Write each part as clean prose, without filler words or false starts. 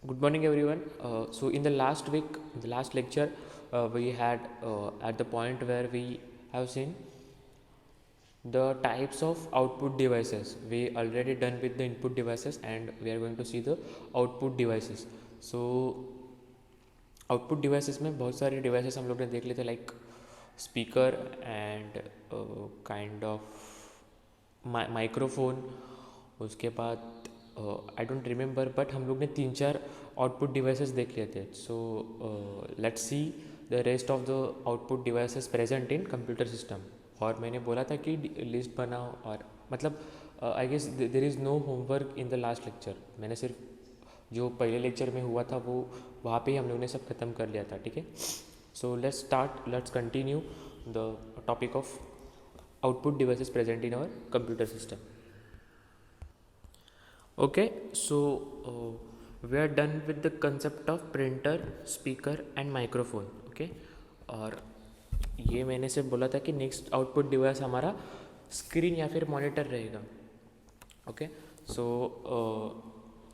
Good morning, everyone. So, in the last week, in the last lecture, we had at the point where we have seen the types of output devices. We already done with the input devices, and we are going to see the output devices. So, output devices में बहुत सारे devices हम लोग ने देख लिए थे, like speaker and kind of microphone. उसके बाद आई डोंट रिमेंबर, बट हम लोग ने 3-4 आउटपुट डिवाइसेस देख लिए थे. So let's see the rest of the output devices present in computer system. और मैंने बोला था कि लिस्ट बनाओ, और मतलब I guess there is no homework in the last lecture. मैंने सिर्फ जो पहले लेक्चर में हुआ था वो वहाँ पे ही हम लोगों ने सब खत्म कर लिया था. ठीक है. So let's continue the topic of output devices present in our computer system. Okay. So we are done with the concept of printer, speaker and microphone. Okay. और ये मैंने से बोला था कि नेक्स्ट आउटपुट डिवाइस हमारा स्क्रीन या फिर मॉनिटर रहेगा. ओके. सो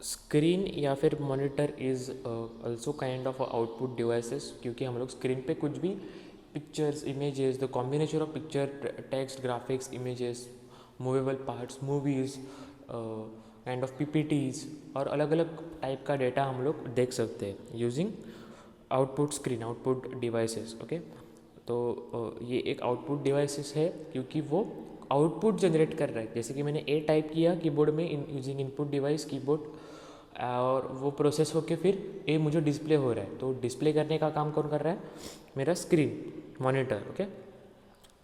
स्क्रीन या फिर monitor is also kind of output devices, क्योंकि हम लोग स्क्रीन पे कुछ भी pictures, images, the combination of picture, text, graphics, images, movable parts, movies, kind of PPTs और अलग अलग टाइप का डेटा हम लोग देख सकते हैं using output screen, output devices. Okay. तो ये एक आउटपुट डिवाइसेस है क्योंकि वो आउटपुट जनरेट कर रहा है. जैसे कि मैंने ए टाइप किया कीबोर्ड में यूजिंग इनपुट डिवाइस कीबोर्ड, और वो प्रोसेस होके फिर ए मुझे डिस्प्ले हो रहा है. तो डिस्प्ले करने का काम कौन कर रहा है? मेरा screen, monitor. Okay.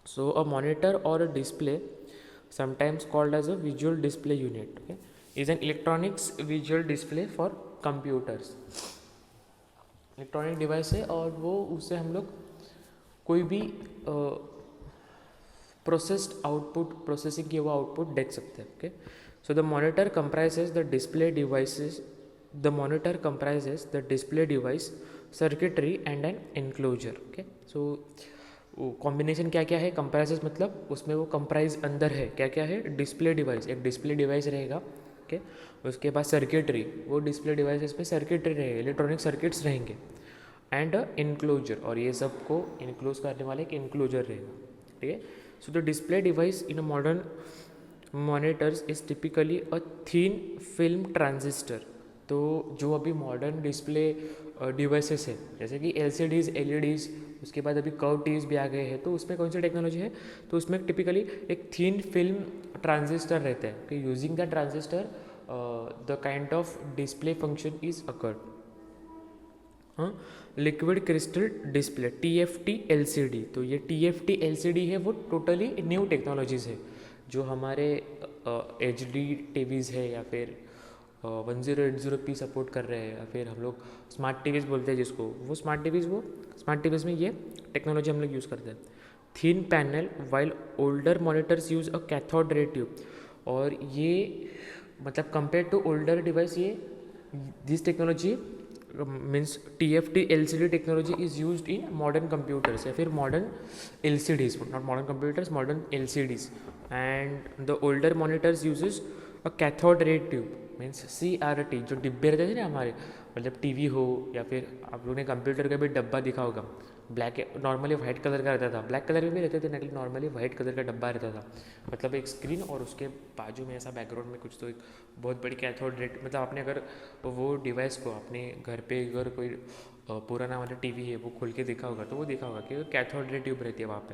So a monitor और a display, sometimes called as a visual display unit, okay, is an electronics visual display for computers. Electronic device है और वो उससे हम लोग कोई भी प्रोसेस्ड आउटपुट, प्रोसेसिंग किया हुआ आउटपुट देख सकते हैं. Okay. So the monitor comprises the display devices, the monitor comprises the display device, circuitry and an enclosure. Okay. So combination क्या क्या है? कंप्राइजेस मतलब उसमें वो कंप्राइज अंदर है क्या क्या है? डिस्प्ले डिवाइस, एक डिस्प्ले डिवाइस रहेगा. ओके. उसके बाद सर्किटरी, वो डिस्प्ले डिवाइसेस पे सर्किटरी रहेगा, इलेक्ट्रॉनिक सर्किट्स रहेंगे, एंड इनक्लोजर, और ये सब को इनक्लोज करने वाला एक इनक्लोजर रहेगा. ठीक है. So the display device in a modern monitors is typically a thin film transistor. तो जो अभी मॉडर्न डिस्प्ले डिवाइसेस है, जैसे कि LCDs, LEDs, उसके बाद अभी कर्व टीवीज भी आ गए हैं, तो उसमें कौन सी टेक्नोलॉजी है? तो उसमें टिपिकली एक थीन फिल्म ट्रांजिस्टर रहता है कि using the transistor the kind of display function is occurred. हाँ. Liquid crystal display, TFT LCD. तो ये TFT LCD है, वो टोटली न्यू टेक्नोलॉजीज़ है जो हमारे HD टीवीज़ है या फिर 1080p सपोर्ट कर रहे हैं, या फिर हम लोग स्मार्ट टीवीज़ बोलते हैं जिसको, वो स्मार्ट टीवीज़ में ये टेक्नोलॉजी हम लोग यूज़ करते हैं. Thin panel while older monitors use a cathode ray tube. और ये मतलब कंपेयर टू ओल्डर डिवाइस, ये this technology means TFT LCD technology is used in modern computers या फिर modern LCDs, not modern computers, modern LCDs. And the older monitors uses a cathode ray tube, means CRT. जो डिब्बे रहते थे ना हमारे, मतलब टीवी हो या फिर आप लोगों ने कंप्यूटर का भी डब्बा दिखा होगा, ब्लैक, नॉर्मली वाइट कलर का रहता था, ब्लैक कलर में भी रहते थे, लेकिन नॉर्मली वाइट कलर का डब्बा रहता था. मतलब एक स्क्रीन और उसके बाजू में ऐसा बैकग्राउंड में कुछ, तो एक बहुत बड़ी कैथोड रे, मतलब आपने अगर वो डिवाइस को अपने घर पे अगर कोई पुराना वाला टीवी है वो खोल के देखा होगा, तो वो देखा होगा कि कैथोड रे ट्यूब रहती है वहाँ पे.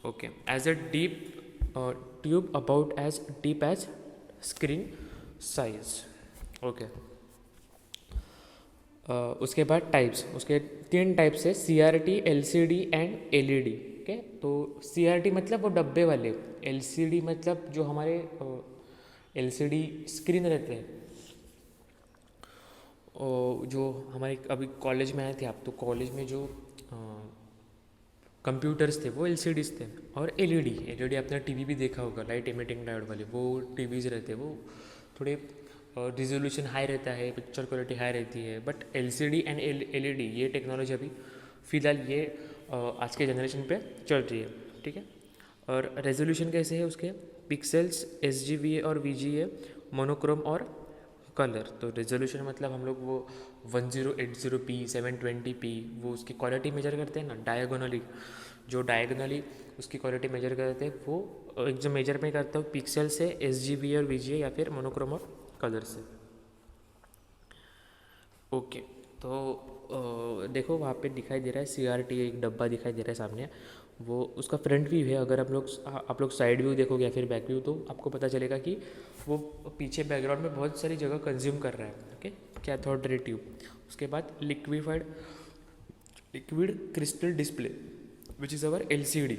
Okay. As a deep tube about as deep as screen size. Okay. उसके बाद टाइप्स, उसके 3 टाइप्स है, CRT, LCD and LED. Okay. तो CRT मतलब वो डब्बे वाले, LCD मतलब जो हमारे LCD स्क्रीन रहते हैं, जो हमारे अभी कॉलेज में आए थे आप, तो कॉलेज में जो कंप्यूटर्स थे वो LCDs थे. और LED आपने टीवी भी देखा होगा, लाइट इमिटिंग डायोड वाले, वो टीवीज़ रहते हैं, वो थोड़े रिजोल्यूशन हाई रहता है, पिक्चर क्वालिटी हाई रहती है. बट LCD एंड LED ये टेक्नोलॉजी अभी फ़िलहाल ये आज के जनरेशन पे चल रही है. ठीक है. और रेजोल्यूशन कैसे है उसके? पिक्सेल्स, SGVA और VGA, मोनोक्रोम और कलर। तो रेजोल्यूशन मतलब हम लोग वो 1080p 720p वो उसकी क्वालिटी मेजर करते हैं ना डायगोनली, जो डायगोनली उसकी क्वालिटी मेजर करते हैं वो एक जो मेजर में करता हूँ पिक्सल से, SGB और VGA या फिर मोनोक्रोम और कलर से। ओके, तो देखो वहाँ पे दिखाई दे रहा है CRT, एक डब्बा दिखाई दे रहा है सामने, वो उसका फ्रंट व्यू है। अगर आप लोग साइड व्यू देखोगे या फिर बैक व्यू तो आपको पता चलेगा कि वो पीछे बैकग्राउंड में बहुत सारी जगह कंज्यूम कर रहा है। ओके, कैथोड रे ट्यूब, उसके बाद liquid crystal display which is our LCD।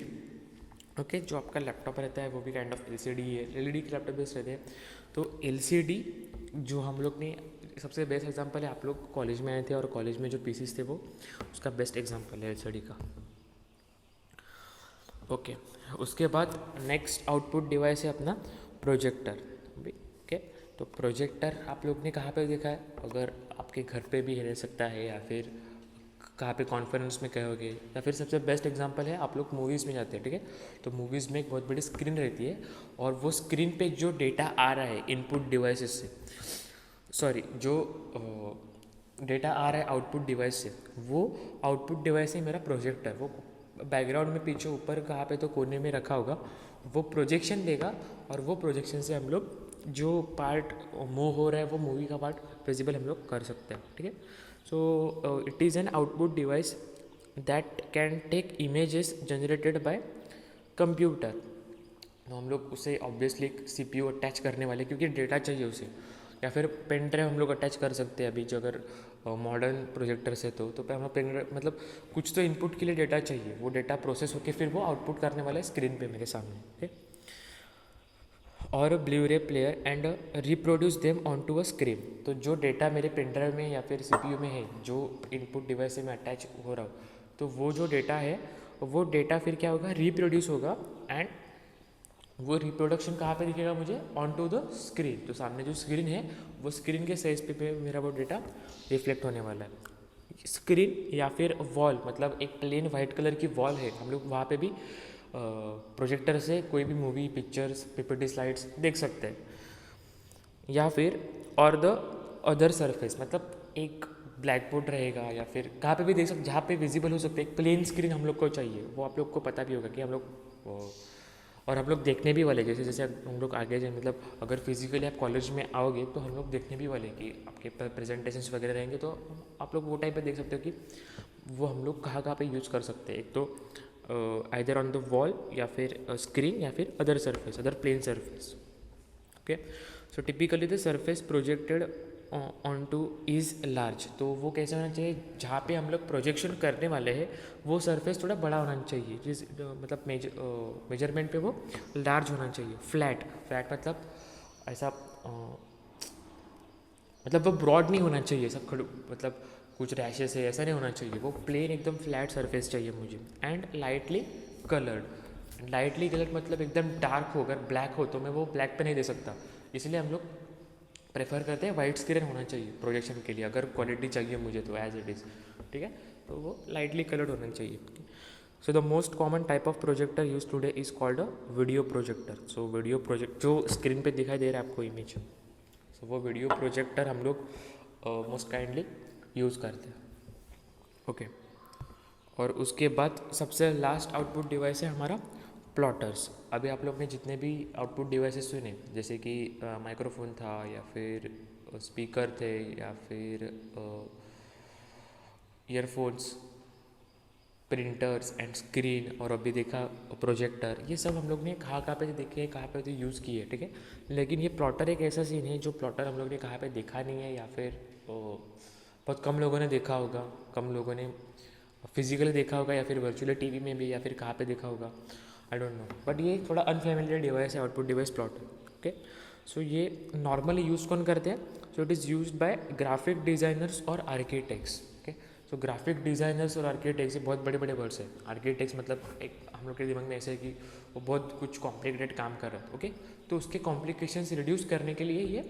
Okay, जो आपका लैपटॉप रहता है वो भी काइंड ऑफ LCD है, LED के लैपटॉप बेस्ड रहते हैं। तो LCD जो हम लोग ने सबसे बेस्ट एग्जांपल है, आप लोग कॉलेज में आए थे और कॉलेज में जो पीसीस थे वो उसका बेस्ट एग्जांपल है LCD का। ओके, उसके बाद नेक्स्ट आउटपुट डिवाइस है अपना प्रोजेक्टर। ओके, तो प्रोजेक्टर आप लोग ने कहाँ पे देखा है? अगर आपके घर पे भी रह सकता है या फिर कहाँ पे कॉन्फ्रेंस में कहोगे, या फिर सबसे बेस्ट एग्जांपल है आप लोग मूवीज़ में जाते हैं। ठीक है, तो मूवीज़ में एक बहुत बड़ी स्क्रीन रहती है और वो स्क्रीन पे जो डेटा आ रहा है इनपुट डिवाइसेस से, सॉरी जो डेटा आ रहा है आउटपुट डिवाइस से, वो आउटपुट डिवाइस है मेरा प्रोजेक्टर। वो बैकग्राउंड में पीछे ऊपर कहाँ पे तो कोने में रखा होगा, वो प्रोजेक्शन देगा और वो प्रोजेक्शन से हम लोग जो पार्ट मूव हो रहा है वो मूवी का पार्ट विजिबल हम लोग कर सकते हैं। ठीक है, so it is an output device that can take images generated by computer. तो हम लोग उसे ऑब्वियसली CPU अटैच करने वाले, क्योंकि डेटा चाहिए उसे, या फिर पेन ड्राइव हम लोग अटैच कर सकते हैं अभी जो अगर मॉडर्न प्रोजेक्टर से तो हम लोग पेन ड्राइव मतलब कुछ तो इनपुट के लिए डेटा चाहिए, वो डेटा प्रोसेस होकर फिर वो आउटपुट करने वाला है स्क्रीन पे मेरे सामने। ओके, और Blu-ray player and reproduce them on to a screen. तो जो डेटा मेरे पेन ड्राइव में या फिर CPU में है, जो इनपुट डिवाइस से मैं अटैच हो रहा हूँ, तो वो जो डेटा है वो डेटा फिर क्या होगा, रिप्रोड्यूस होगा एंड वो रिप्रोडक्शन कहाँ पे दिखेगा मुझे, ऑन टू द स्क्रीन। तो सामने जो स्क्रीन है वो स्क्रीन के साइज पे मेरा वो डेटा रिफ्लेक्ट होने वाला है। स्क्रीन या फिर वॉल, मतलब एक प्लेन वाइट कलर की वॉल है, हम लोग वहाँ पे भी प्रोजेक्टर से कोई भी मूवी, पिक्चर्स, PPT स्लाइड्स देख सकते हैं। या फिर और द अदर सरफेस, मतलब एक ब्लैक बोर्ड रहेगा या फिर कहाँ पे भी देख सकते, जहाँ पे विजिबल हो सकते हैं। एक प्लेन स्क्रीन हम लोग को चाहिए, वो आप लोग को पता भी होगा कि हम लोग और हम लोग देखने भी वाले, जैसे जैसे हम लोग आगे जाए, मतलब अगर फिजिकली आप कॉलेज में आओगे तो हम लोग देखने भी वाले कि आपके प्रेजेंटेशंस वगैरह रहेंगे, तो आप लोग वो टाइम पे देख सकते हो कि वो हम लोग कहाँ कहाँ पे यूज़ कर सकते हैं। एक तो आइदर ऑन द वॉल या फिर स्क्रीन या फिर other surface, other plane surface. Okay, so typically the surface projected on to is large. तो वो कैसे होना चाहिए, जहाँ पे हम लोग प्रोजेक्शन करने वाले हैं वो सरफेस थोड़ा बड़ा होना चाहिए, जिस मतलब मेजरमेंट पे वो लार्ज होना चाहिए। फ्लैट मतलब ऐसा मतलब वो ब्रॉड नहीं होना चाहिए, ऐसा मतलब कुछ रैशेस है ऐसा नहीं होना चाहिए, वो प्लेन एकदम फ्लैट सरफेस चाहिए मुझे। And lightly coloured, lightly coloured मतलब एकदम डार्क हो, अगर ब्लैक हो तो मैं वो ब्लैक पे नहीं दे सकता, इसलिए हम लोग प्रेफर करते हैं वाइट स्क्रीन होना चाहिए प्रोजेक्शन के लिए, अगर क्वालिटी चाहिए मुझे तो एज इट इज़। ठीक है, तो वो लाइटली कलर्ड होना चाहिए। So the most common type of projector use today is called a video projector. So video project जो स्क्रीन पे दिखाई दे रहा है आपको इमेज, सो वो वीडियो प्रोजेक्टर हम लोग मोस्ट काइंडली यूज़ करते हैं। ओके, और उसके बाद सबसे लास्ट आउटपुट डिवाइस है हमारा प्लॉटर्स। अभी आप लोग ने जितने भी आउटपुट डिवाइसेस सुने, जैसे कि माइक्रोफोन था या फिर स्पीकर थे या फिर ईयरफोन्स, प्रिंटर्स एंड स्क्रीन, और अभी देखा प्रोजेक्टर, ये सब हम लोग ने कहाँ पे देखे, कहाँ पे तो यूज़ किए। ठीक है, लेकिन ये प्लॉटर एक ऐसा सीन है जो प्लॉटर हम लोग ने कहाँ पे देखा नहीं है, या फिर बहुत कम लोगों ने देखा होगा, कम लोगों ने फिजिकली देखा होगा या फिर वर्चुअली टीवी में भी, या फिर कहाँ पे देखा होगा, आई डोंट नो। बट ये थोड़ा अनफेमिलियर डिवाइस है आउटपुट डिवाइस प्लॉटर। ओके, सो ये नॉर्मली यूज़ कौन करते हैं, सो it is used by graphic designers और आर्किटेक्ट्स। ओके, तो ग्राफिक डिज़ाइनर्स और आर्किटेक्ट्स, ये बहुत बड़े बड़े वर्ड्स हैं। आर्किटेक्ट्स मतलब एक हम लोग के दिमाग में ऐसे है कि वो बहुत कुछ कॉम्प्लिकेटेड काम कर रहा है। ओके, तो उसके कॉम्प्लिकेशंस रिड्यूस करने के लिए ये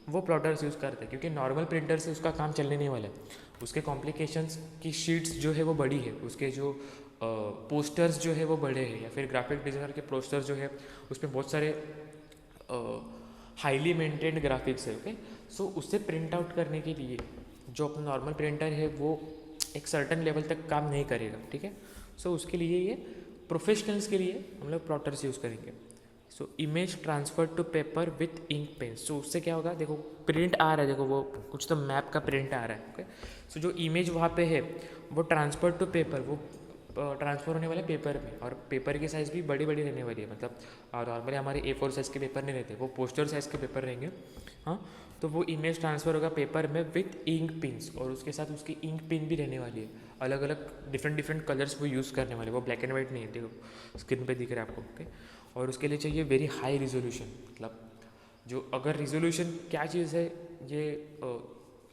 वो प्लॉटर्स यूज़ करते हैं, क्योंकि नॉर्मल प्रिंटर से उसका काम चलने नहीं वाला है। उसके कॉम्प्लिकेशंस की शीट्स जो है वो बड़ी है, उसके जो पोस्टर्स जो है वो बड़े हैं, या फिर ग्राफिक डिज़ाइनर के पोस्टर्स जो है उसमें बहुत सारे हाईली मेंटेन्ड ग्राफिक्स है, ओके। सो उससे प्रिंट आउट करने के लिए जो अपना नॉर्मल प्रिंटर है वो एक सर्टन लेवल तक काम नहीं करेगा, ठीक है। सो उसके लिए ये प्रोफेशनल्स के लिए हम लोग प्लॉटर्स यूज़ करेंगे। So image transfer to paper with ink pen. So उससे क्या होगा, देखो प्रिंट आ रहा है, देखो वो कुछ तो मैप का प्रिंट आ रहा है, ओके। सो जो इमेज वहाँ पे है वो ट्रांसफर टू पेपर, वो ट्रांसफर होने वाले पेपर में, और पेपर की साइज़ भी बड़ी बड़ी रहने वाली है, मतलब नॉर्मली हमारे A4 साइज़ के पेपर नहीं रहते, वो पोस्टर साइज़ के पेपर रहेंगे, हाँ। तो वो इमेज ट्रांसफ़र होगा पेपर में विथ इंक पिन्स, और उसके साथ उसकी इंक पिन भी रहने वाली है, अलग अलग डिफरेंट कलर्स वो यूज़ करने वाले, वो ब्लैक एंड वाइट नहीं है, देखो स्क्रीन पे दिख रहा है आपको, ओके। और उसके लिए चाहिए वेरी हाई रिजोल्यूशन, मतलब जो अगर रिजोल्यूशन क्या चीज़ है ये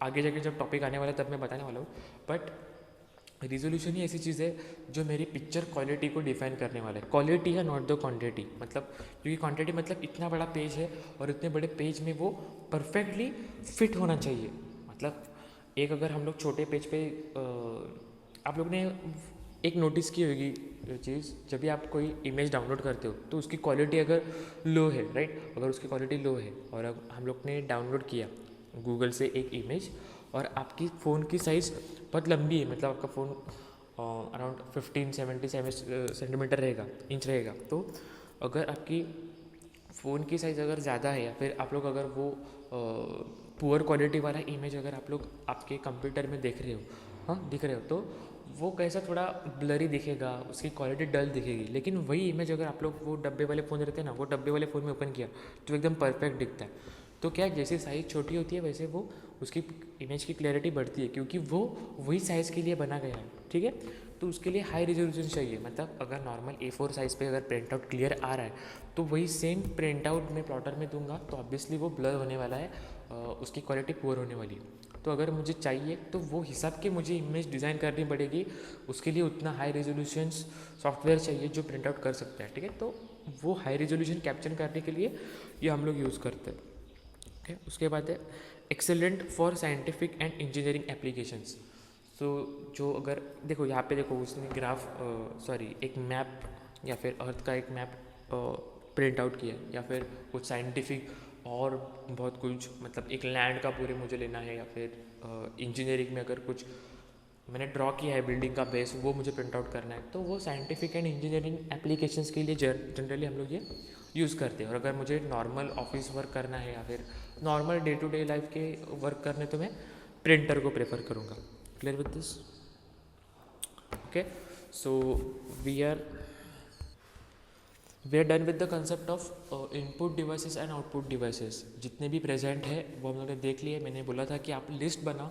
आगे जाके जब टॉपिक आने वाला है तब मैं बताने वाला हूँ, बट रिजोल्यूशन ही ऐसी चीज़ है जो मेरी पिक्चर क्वालिटी को डिफाइन करने वाला है। क्वालिटी है, नॉट द क्वांटिटी, मतलब क्योंकि क्वांटिटी मतलब इतना बड़ा पेज है और इतने बड़े पेज में वो परफेक्टली फिट होना चाहिए। मतलब एक अगर हम लोग छोटे पेज पे आप लोग ने एक नोटिस की होगी चीज़, जब भी आप कोई इमेज डाउनलोड करते हो तो उसकी क्वालिटी अगर लो है, राइट, अगर उसकी क्वालिटी लो है और अब हम लोग ने डाउनलोड किया गूगल से एक इमेज और आपकी फ़ोन की साइज़ बहुत लंबी है, मतलब आपका फ़ोन अराउंड 15-70 सेंटीमीटर रहेगा, इंच रहेगा, तो अगर आपकी फ़ोन की साइज़ अगर ज़्यादा है या फिर आप लोग अगर वो पुअर क्वालिटी वाला इमेज अगर आप लोग आपके कंप्यूटर में देख रहे हो, हाँ दिख रहे हो, तो वो कैसा थोड़ा ब्लरी दिखेगा, उसकी क्वालिटी डल दिखेगी। लेकिन वही इमेज अगर आप लोग वो डब्बे वाले फ़ोन रहते हैं ना, वो डब्बे वाले फ़ोन में ओपन किया तो एकदम परफेक्ट दिखता है। तो क्या जैसे साइज़ छोटी होती है वैसे वो उसकी इमेज की क्लैरिटी बढ़ती है, क्योंकि वो वही साइज़ के लिए बना गया है, ठीक है। तो उसके लिए हाई रेजोल्यूशन चाहिए, मतलब अगर नॉर्मल A4 साइज़ पे अगर प्रिंट आउट क्लियर आ रहा है तो वही सेम प्रिंट आउट मैं प्लॉटर में दूंगा तो ऑब्वियसली वो ब्लर होने वाला है, उसकी क्वालिटी पुअर होने वाली है। तो अगर मुझे चाहिए तो वो हिसाब के मुझे इमेज डिज़ाइन करनी पड़ेगी, उसके लिए उतना हाई रेजोल्यूशन सॉफ्टवेयर चाहिए जो प्रिंट आउट कर सकता है, ठीक है। तो वो हाई रेजोल्यूशन कैप्चर करने के लिए ये हम लोग यूज़ करते हैं, ओके। उसके बाद है excellent for scientific and engineering applications. So जो अगर देखो यहाँ पे देखो उसने एक मैप या फिर अर्थ का एक मैप प्रिंट आउट किया, या फिर कुछ साइंटिफिक और बहुत कुछ, मतलब एक लैंड का पूरे मुझे लेना है, या फिर इंजीनियरिंग में अगर कुछ मैंने ड्रॉ किया है बिल्डिंग का बेस, वो मुझे प्रिंट आउट करना है, तो वो साइंटिफिक एंड इंजीनियरिंग एप्लीकेशंस के लिए जनरली हम लोग ये यूज़ करते हैं। और अगर मुझे नॉर्मल ऑफिस वर्क करना है या फिर normal day to day life के वर्क करने, तो मैं प्रिंटर को प्रेफर करूँगा। Clear with this, okay. So we are done with the concept of input devices and output devices. जितने भी प्रेजेंट है वो हम लोग ने देख लिए। मैंने बोला था कि आप लिस्ट बनाओ,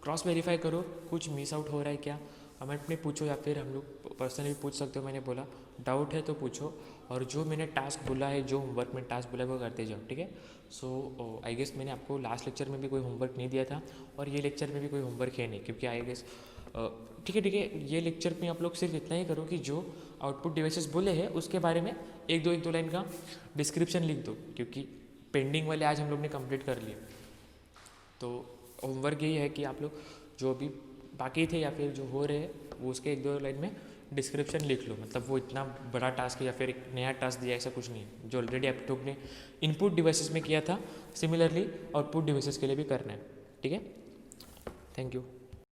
क्रॉस वेरीफाई करो, कुछ मिस आउट हो रहा है क्या, कमेंट में पूछो या फिर हम लोग पर्सनली पूछ सकते हो। मैंने बोला डाउट है तो पूछो, और जो मैंने टास्क बोला है, जो होमवर्क में टास्क बोला है वो करते जाओ, ठीक है। सो आई गेस मैंने आपको लास्ट लेक्चर में भी कोई होमवर्क नहीं दिया था और ये लेक्चर में भी कोई होमवर्क है नहीं, क्योंकि आई गेस ठीक है, ये लेक्चर में आप लोग सिर्फ इतना ही करो कि जो आउटपुट डिवाइसेस बोले हैं उसके बारे में एक दो लाइन का डिस्क्रिप्शन लिख दो, क्योंकि पेंडिंग वाले आज हम लोग ने कंप्लीट कर लिए। तो होमवर्क यही है कि आप लोग जो भी बाकी थे या फिर जो हो रहे हैं वो उसके एक दो लाइन में डिस्क्रिप्शन लिख लो। मतलब वो इतना बड़ा टास्क है या फिर एक नया टास्क दिया, ऐसा कुछ नहीं है। जो ऑलरेडी आप लोग ने इनपुट डिवाइसेस में किया था सिमिलरली आउटपुट डिवाइसेस के लिए भी करना है, ठीक है। Thank you.